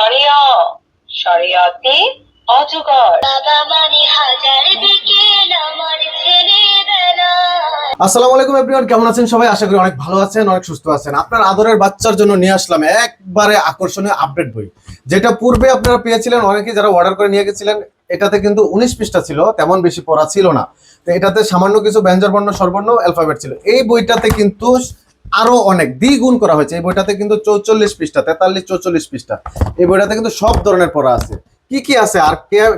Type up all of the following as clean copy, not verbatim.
শরিয়া শরিয়াতে অজগর বাবা মানে হাজার বিকেল আমার ছেলেবেলা। আসসালামু আলাইকুম এভরিওয়ান, কেমন আছেন সবাই? আশা করি অনেক ভালো আছেন, অনেক সুস্থ আছেন। আপনার আদরের বাচ্চার জন্য নিয়ে আসলাম একবারে আকর্ষণীয় আপডেট বই, যেটা পূর্বে আপনারা পেয়েছিলেন অনেকেই যারা অর্ডার করে নিয়ে গেছিলেন। এটাতে কিন্তু 19 পৃষ্ঠা ছিল, তেমন বেশি পড়া ছিল না। তো এটাতে সামান্য কিছু ব্যঞ্জন বর্ণ স্বরবর্ণ অ্যালফাবেট ছিল। এই বইটাতে কিন্তু আরো অনেক দ্বিগুণ করা হয়েছে। এই বইটাতে কিন্তু 44 পৃষ্ঠা, 43-44 পৃষ্ঠা। এই বইটাতে কিন্তু সব ধরনের পড়া আছে। কি কি আছে আর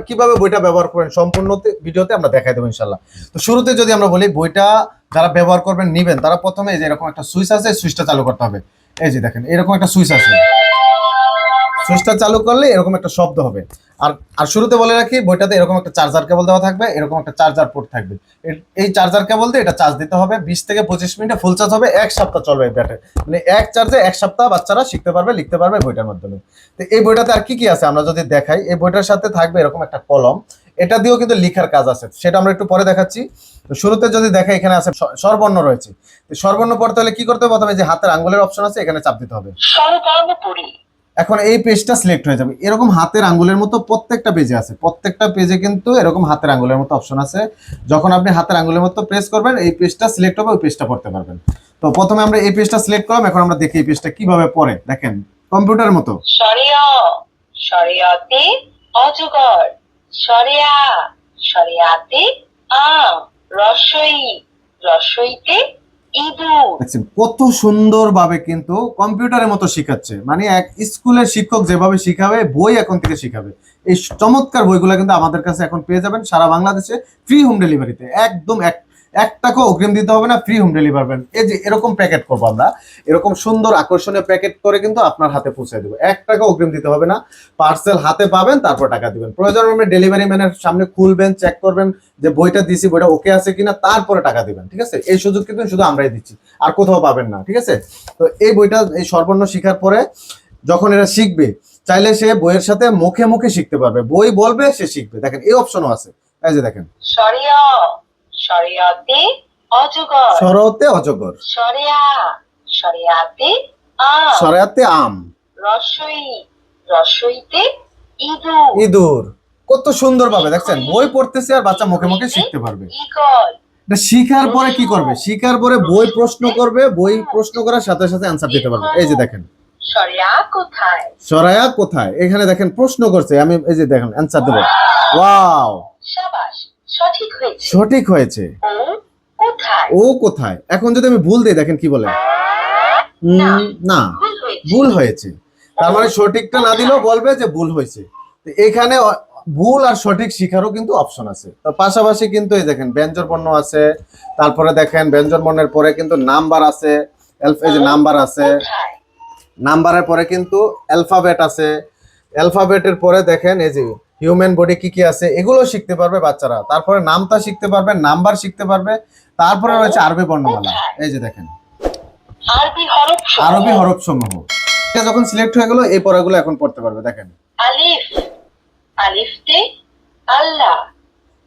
কিভাবে বইটা ব্যবহার করেন সম্পূর্ণ ভিডিওতে আমরা দেখাই দেবো ইনশাল্লাহ। তো শুরুতে যদি আমরা বলি, বইটা যারা ব্যবহার করবেন নিবেন, তারা প্রথমে এই যে এরকম একটা সুইচ আছে, সুইচটা চালু করতে হবে। এই যে দেখেন এরকম একটা সুইচ আছে, সুইচটা চালু করলে এরকম একটা শব্দ হবে। আর আর শুরুতে বলে রাখি, বইটাতে এরকম একটা চার্জার কেবল দেওয়া থাকবে, এরকম একটা চার্জার পোর্ট থাকবে। এই চার্জার কেবল দিয়ে এটা চার্জ দিতে হবে। 20 থেকে 25 মিনিটে ফুল চার্জ হবে, 1 সপ্তাহ চলবে এই ব্যাটারি। মানে এক চার্জে 1 সপ্তাহ বাচ্চারা শিখতে পারবে, লিখতে পারবে বইটার মাধ্যমে। তো এই বইটাতে আর কি কি আছে আমরা যদি দেখাই, এই বইটার সাথে থাকবে এরকম একটা কলম। এটা দিয়েও কিন্তু লেখার কাজ আছে, সেটা আমরা একটু পরে দেখাচ্ছি। তো শুরুতে যদি দেখাই, এখানে আছে স্বরবর্ণ রয়েছে। তো স্বরবর্ণ পড়তে হলে কি করতে হবে? প্রথমে যে হাতের আঙ্গুলের অপশন আছে, এখানে চাপ দিতে হবে। স্বরবর্ণ পড়ি। এখন এই পেজটা সিলেক্ট হয়ে যাবে। এরকম হাতের আঙ্গুলের মতো প্রত্যেকটা পেজে আছে, প্রত্যেকটা পেজে কিন্তু এরকম হাতের আঙ্গুলের মতো অপশন আছে। যখন আপনি হাতের আঙ্গুলের মতো প্রেস করবেন, এই পেজটা সিলেক্ট হবে, ওই পেজটা পড়তে পারবেন। তো প্রথমে আমরা এই পেজটা সিলেক্ট করলাম। এখন আমরা দেখি এই পেজটা কিভাবে পড়ে। দেখেন কম্পিউটারের মতো। শরিয়া শরিয়াতে অজগর শরিয়া শরিয়াতে আম রসই রসইতে ইঁদুর। দেখছেন কত সুন্দরভাবে কিন্তু কম্পিউটারের মতো শিখাচ্ছে। মানে এক স্কুলের শিক্ষক যেভাবে শিখাবে, বই এখন থেকে শিখাবে। এই চমৎকার বইগুলো কিন্তু আমাদের কাছে এখন পেয়ে যাবেন সারা বাংলাদেশে, ফ্রি হোম ডেলিভারিতে। একদম এক টাকা অগ্রিম দিতে হবে না, ফ্রি হোম ডেলিভারি পাবেন। এই যে এরকম প্যাকেট করবো আমরা, এরকম সুন্দর আকর্ষণীয় প্যাকেট করে কিন্তু আপনার হাতে পৌঁছে দেবো। 1 টাকা অগ্রিম দিতে হবে না, পার্সেল হাতে পাবেন, তারপর টাকা দিবেন। প্রয়োজন আপনি ডেলিভারি ম্যানের সামনে খুলবেন, চেক করবেন যে বইটা দিছি, বইটা ওকে আছে কিনা, তারপরে টাকা দিবেন। ঠিক আছে? এই সুযোগ কিন্তু শুধু আমরাই দিচ্ছি, আর কোথাও পাবেন না। ঠিক আছে? তো এই বইটা, এই স্বরবর্ণ শিখার পরে যখন এরা শিখবে, চাইলে সে বইয়ের সাথে মুখে মুখে শিখতে পারবে। বই বলবে, সে শিখবে। দেখেন এই অপশনও আছে। এই যে দেখেন, শরিয়া শরিয়াতে অজগর শরতে অজগর, শরিয়া শরিয়াতে আম শরায়াতে আম, রসই রসইতে ইঁদুর ইঁদুর। কত সুন্দর ভাবে দেখছেন বই পড়তেছে, আর বাচ্চা মুখে মুখে শিখতে পারবে। ঈগল। এটা শিখার পরে কি করবে? শিখার পরে বই প্রশ্ন করবে, বই প্রশ্ন করার সাথে সাথে অ্যান্সার দিতে পারবে। এই যে দেখেন, শরিয়া কোথায়? সরায়া কোথায়, এখানে দেখেন প্রশ্ন করছে, আমি এই যে দেখেন অ্যান্সার দেবো। ওয়াও, শাবাশ, সঠিক হয়েছে। সঠিক হয়েছে। ও কোথায়? ও কোথায়। এখন যদি আমি ভুল দিই, দেখেন কি বলে, না, ভুল হয়েছে। ভুল হয়েছে। তার মানে সঠিকটা না দিলেও বলবে যে ভুল হয়েছে। তো এখানে ভুল আর সঠিক শিখারও কিন্তু অপশন আছে। তো পাশাপাশি কিন্তু এই দেখেন ব্যঞ্জন বর্ণ আছে, তারপরে দেখেন ব্যঞ্জন বর্ণের পরে কিন্তু নাম্বার আছে, এই যে নাম্বার আছে, কোথায়? নাম্বারের পরে কিন্তু অ্যালফাবেট আছে, অ্যালফাবেটের পরে দেখেন এই যে হিউম্যান বডি কি কি আছে, এগুলো শিখতে পারবে বাচ্চারা। তারপরে নামতা শিখতে পারবে, নাম্বার শিখতে পারবে। তারপরে রয়েছে আরবি বর্ণমালা। এই যে দেখেন আরবি হরফ সমূহ। আরবি হরফ সমূহ। এটা যখন সিলেক্ট হয়ে গেল, এই পড়াগুলো এখন পড়তে পারবে। দেখেন আলিফ আলিফতে আল্লাহ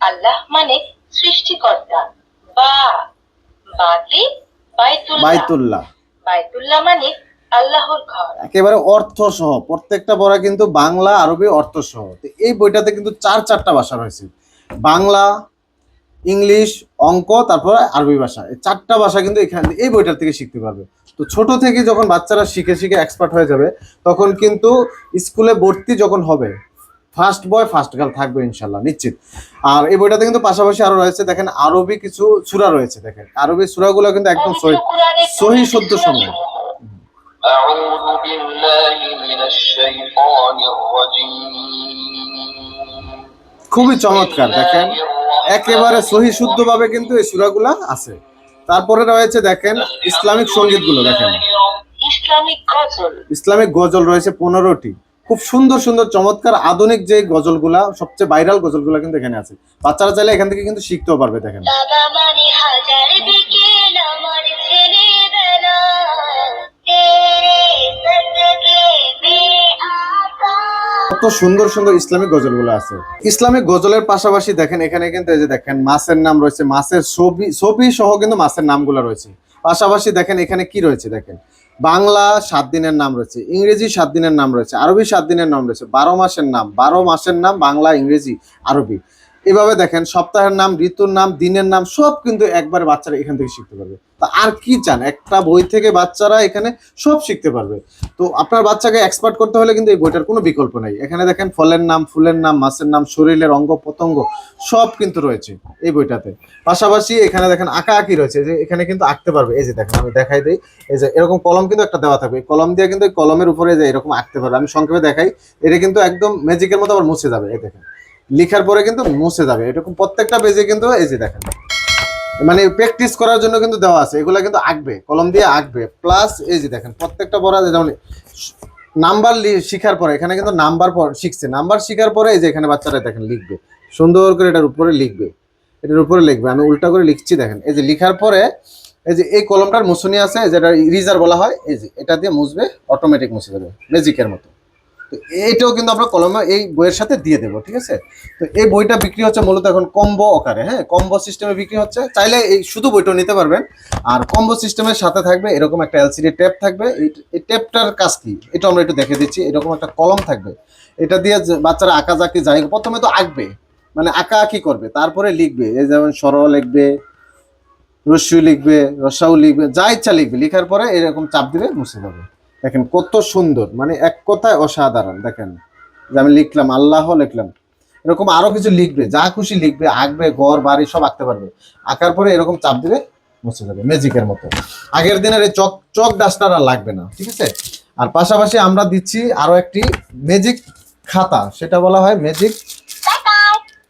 আল্লাহ মানে সৃষ্টিকর্তা। বা বাতে বাইতুল্লাহ বাইতুল্লাহ, বাইতুল্লাহ মানে আল্লাহর ঘর। একেবারে অর্থ সহ প্রত্যেকটা পড়া কিন্তু বাংলা আরবি অর্থ সহ। তো এই বইটাতে কিন্তু 4টা ভাষা রয়েছে, বাংলা, ইংলিশ, অঙ্ক, তারপরে আরবি ভাষা। এই 4টা ভাষা কিন্তু এখানে এই বইটার থেকে শিখতে পারবে। তো ছোট থেকে যখন বাচ্চারা শিখে শিখে এক্সপার্ট হয়ে যাবে, তখন কিন্তু স্কুলে ভর্তি যখন হবে, ফার্স্ট বয় ফার্স্ট গার্ল থাকবে ইনশাল্লাহ, নিশ্চিত। আর এই বইটাতে কিন্তু পাশাপাশি আরো রয়েছে, দেখেন আরবি কিছু সূরা রয়েছে। দেখেন আরবি সূরাগুলো কিন্তু একদম সহি শুদ্ধ সময়। أعوذ بالله من الشيطان الرجيم। খুবই চমৎকার। দেখেন একেবারে সহি শুদ্ধ ভাবে কিন্তু এই সূরাগুলা আছে। তারপরে রয়েছে দেখেন ইসলামিক সঙ্গীতগুলো। দেখেন ইসলামিক গজল। ইসলামিক গজল রয়েছে 15টি। খুব সুন্দর সুন্দর চমৎকার আধুনিক যে গজলগুলা, সবচেয়ে ভাইরাল গজলগুলা কিন্তু এখানে আছে। বাচ্চারা চাইলে এখান থেকে কিন্তু শিখতেও পারবে। দেখেন বাবা মানে হাজার বিকেল আমার ছেলেবেলা, তেরে জিন্দগি মে আতা। কত সুন্দর সুন্দর ইসলামিক গজলগুলো আছে। ইসলামিক গজলের পাশাপাশি দেখেন এখানে কিন্তু এই যে দেখেন মাছের নাম রয়েছে, মাছের ছবি সহ কিন্তু মাছের নামগুলো রয়েছে। পাশাপাশি দেখেন এখানে কি রয়েছে, দেখেন বাংলা 7 দিনের নাম রয়েছে, ইংরেজি 7 দিনের নাম রয়েছে, আরবি 7 দিনের নাম রয়েছে, 12 মাসের নাম বাংলা, ইংরেজি, আরবি। এভাবে দেখেন সপ্তাহের নাম, ঋতুর নাম, দিনের নাম সব কিন্তু একবার বাচ্চারা এখান থেকে শিখতে পারবে। তা আর কি চান, একটা বই থেকে বাচ্চারা এখানে সব শিখতে পারবে। তো আপনার বাচ্চাকে এক্সপার্ট করতে হলে কিন্তু এই বইটার কোনো বিকল্প নাই। এখানে দেখেন ফলের নাম, ফুলের নাম, মাছের নাম, শরীরের অঙ্গ প্রত্যঙ্গ সব কিন্তু রয়েছে এই বইটাতে। পাশাপাশি এখানে দেখেন আঁকা আঁকি রয়েছে, যে এখানে কিন্তু আঁকতে পারবে। এই যে দেখেন আমি দেখাই দিই, এই যে এরকম কলম কিন্তু একটা দেওয়া থাকবে, কলম দিয়ে কিন্তু এই কলমের উপরে যে এরকম আঁকতে পারবে। আমি সংক্ষেপে দেখাই, এটা কিন্তু একদম ম্যাজিকের মতো আবার মুছে যাবে। এই দেখেন লিখার পরে কিন্তু মুছে যাবে, এরকম প্রত্যেকটা পেজে কিন্তু এই যে দেখেন মানে প্র্যাকটিস করার জন্য কিন্তু দেওয়া আছে। এগুলা কিন্তু আঁকবে, কলম দিয়ে আঁকবে। প্লাস এই যে দেখেন প্রত্যেকটা পড়া যেমন নাম্বার শিখার পরে এখানে কিন্তু নাম্বার শিখছে, নাম্বার শিখার পরে এই যে এখানে বাচ্চারা দেখেন লিখবে সুন্দর করে, এটার উপরে লিখবে, এটার উপরে লিখবে। আমি উল্টা করে লিখছি দেখেন, এই যে লিখার পরে এই যে এই কলমটার মুছনি আছে, যেটা ইরেজার বলা হয়, এই যে এটা দিয়ে মুছবে, অটোমেটিক মুছে যাবে ম্যাজিকের মতো। তো এইটাও কিন্তু আমরা কলমে এই বইয়ের সাথে দিয়ে দেবো, ঠিক আছে। তো এই বইটা বিক্রি হচ্ছে মূলত এখন কম্বো আকারে, হ্যাঁ কম্বো সিস্টেমে বিক্রি হচ্ছে। চাইলে এই শুধু বইটাও নিতে পারবেন। আর কম্বো সিস্টেমের সাথে থাকবে এরকম একটা এলসিডি ট্যাপ থাকবে। এই ট্যাপটার কাজ কি এটা আমরা একটু দেখে দিচ্ছি। এরকম একটা কলম থাকবে, এটা দিয়ে বাচ্চারা আঁকাঝাঁকি যাই প্রথমে তো আঁকবে, মানে আঁকা আঁকি করবে, তারপরে লিখবে। এই যেমন সরল লিখবে, রস্যু লিখবে, রসাউ লিখবে, যা ইচ্ছা লিখবে। লিখার পরে এরকম চাপ দিবে, মুছে যাবে। দেখেন কত সুন্দর, মানে এক কথায় অসাধারণ। দেখেন যে আমি লিখলাম আল্লাহ, লিখলাম এরকম আরো কিছু লিখবে, যা খুশি লিখবে, আঁকবে, ঘর বাড়ি সব আঁকতে পারবে। আঁকার পরে এরকম চাপ দিবে, মুছে যাবে ম্যাজিকের মতো। আগের দিনের এই চক চক ডাস্টার আর লাগবে না, ঠিক আছে। আর পাশাপাশি আমরা দিচ্ছি আরো একটি ম্যাজিক খাতা, সেটা বলা হয় ম্যাজিক।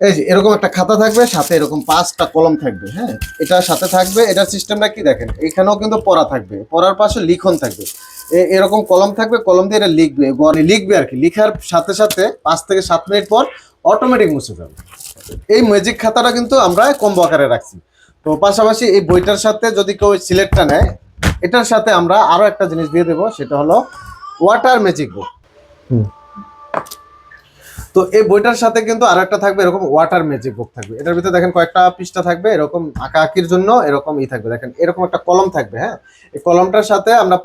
এই যে এরকম একটা খাতা থাকবে, সাথে এরকম 5টা কলম থাকবে, হ্যাঁ এটার সাথে থাকবে। এটার সিস্টেমটা কি দেখেন, এখানেও কিন্তু পড়া থাকবে, পড়ার পাশে লিখন থাকবে। এরকম কলম থাকবে, কলম দিয়ে এটা লিখবে, লিখবে আর কি। লিখার সাথে সাথে 5 থেকে 7 মিনিট পর অটোমেটিক মুছে যাবে। এই ম্যাজিক খাতাটা কিন্তু আমরা কম্বো আকারে রাখছি। তো পাশাপাশি এই বইটার সাথে যদি কেউ সিলেক্টটা নেয়, এটার সাথে আমরা আরো একটা জিনিস দিয়ে দেবো, সেটা হলো ওয়াটার ম্যাজিক বুক। তো এই বইটার সাথে কিন্তু আর একটা থাকবে এরকম ওয়াটার ম্যাজিক বুক থাকবে। এটার ভিতরে দেখেন কয়েকটা পৃষ্ঠা থাকবে, এরকম আঁকা আঁকির জন্য এরকম থাকবে। দেখেন এরকম একটা কলম থাকবে, হ্যাঁ এই কলমটার সাথে আমরা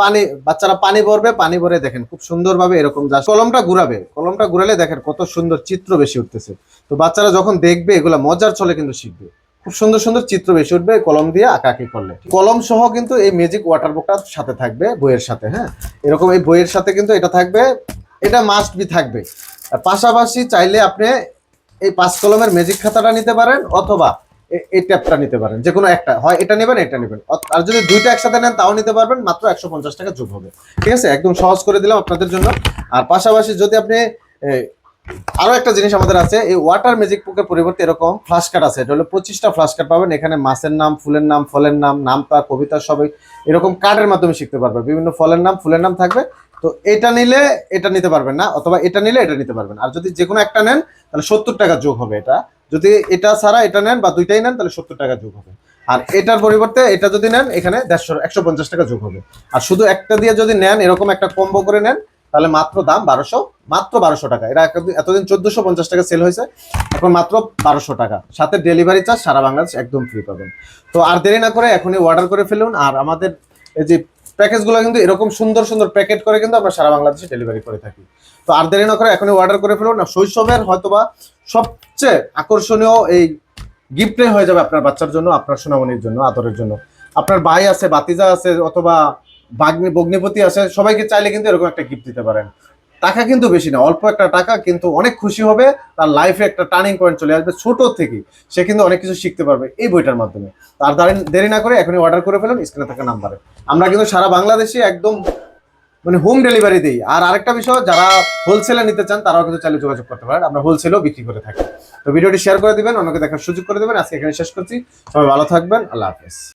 বাচ্চারা পানি ভরবে, পানি ভরে দেখেন খুব সুন্দরভাবে এরকম কলমটা ঘুরাবে, কলমটা ঘুরালে দেখেন কত সুন্দর চিত্র বেশি উঠতেছে। তো বাচ্চারা যখন দেখবে এগুলা মজার ছলে কিন্তু শিখবে, খুব সুন্দর সুন্দর চিত্র বেশি উঠবে কলম দিয়ে আঁকা আঁকি করলে। কলম সহ কিন্তু এই ম্যাজিক ওয়াটার বুকটার সাথে থাকবে বইয়ের সাথে, হ্যাঁ এরকম এই বইয়ের সাথে কিন্তু এটা থাকবে, এটা মাস্ট বি থাকবে। আর পাশাপাশি চাইলে আপনি এই 5 কলমের ম্যাজিক খাতাটা নিতে পারেন, অথবা এই ট্যাপটা নিতে পারেন, যে কোনো একটা, হয় এটা নেবেন এটা নেবেন। আর যদি দুইটা একসাথে নেন তাও নিতে পারবেন, মাত্র 150 টাকা যোগ হবে, ঠিক আছে। একদম সহজ করে দিলাম আপনাদের জন্য। আর পাশাপাশি যদি আপনি আরো একটা জিনিস আমাদের আছে, এই ওয়াটার ম্যাজিক বুকের পরিবর্তে এরকম ফ্ল্যাশ কার্ড আছে। এটা হলো 25টা ফ্ল্যাশ কার্ড পাবেন। এখানে মাছের নাম, ফুলের নাম, ফলের নাম, নামতা, কবিতা সবই এরকম কার্ডের মাধ্যমে শিখতে পারবে। বিভিন্ন ফলের নাম, ফুলের নাম থাকবে। তো এটা নিলে এটা নিতে পারবেন না, অথবা এটা নিলে এটা নিতে পারবেন। আর যদি যে কোনো একটা নেন তাহলে 70 টাকা যোগ হবে। এটা যদি এটা ছাড়া এটা নেন বা দুইটাই নেন তাহলে 70 টাকা যোগ হবে। আর এটার পরিবর্তে এটা যদি নেন এখানে 150 টাকা যোগ হবে। আর শুধু একটা দিয়ে যদি নেন, এরকম একটা কম্বো করে নেন, তাহলে মাত্র দাম 1200, মাত্র 1200 টাকা। এটা এতদিন 1450 টাকা সেল হয়েছে, এখন মাত্র 1200 টাকা, সাথে ডেলিভারি চার্জ সারা বাংলাদেশ একদম ফ্রি পাবেন। তো আর দেরি না করে এখনই অর্ডার করে ফেলুন। আর আমাদের এই যে প্যাকেজগুলো কিন্তু এরকম সুন্দর সুন্দর প্যাকেট করে কিন্তু আমরা সারা বাংলাদেশে ডেলিভারি করে থাকি। তো আর দেরি না করে এখনই অর্ডার করে ফেলুন। আর শৈশবের হয়তোবা সবচেয়ে আকর্ষণীয় এই গিফটে হয়ে যাবে আপনার বাচ্চার জন্য, আপনার সোনামণির জন্য, আদরের জন্য। আপনার ভাই আছে, ভাতিজা আছে, অথবা ভগ্নিপতি আছে, সবাইকে চাইলে কিন্তু এরকম একটা গিফট দিতে পারেন। টাকা কিন্তু বেশি না, অল্প একটা টাকা, কিন্তু অনেক খুশি হবে, তার লাইফে একটা টার্নিং পয়েন্ট চলে আসবে ছোট থেকে। সে কিন্তু অনেক কিছু শিখতে পারবে এই বইটার মাধ্যমে। আর দেরি না করে এখনই অর্ডার করে ফেলুন স্ক্রিনে থাকা নাম্বারে। আমরা কিন্তু সারা বাংলাদেশে একদম মানে হোম ডেলিভারি দিই। আর আরেকটা বিষয়, যারা হোলসেলে নিতে চান তারাও কিন্তু চাইলে যোগাযোগ করতে পারেন, আমরা হোলসেলেও বিক্রি করে থাকি। তো ভিডিওটি শেয়ার করে দিবেন, অন্যকে দেখার সুযোগ করে দেবেন। আজকে এখানে শেষ করছি, সবাই ভালো থাকবেন, আল্লাহ হাফেজ।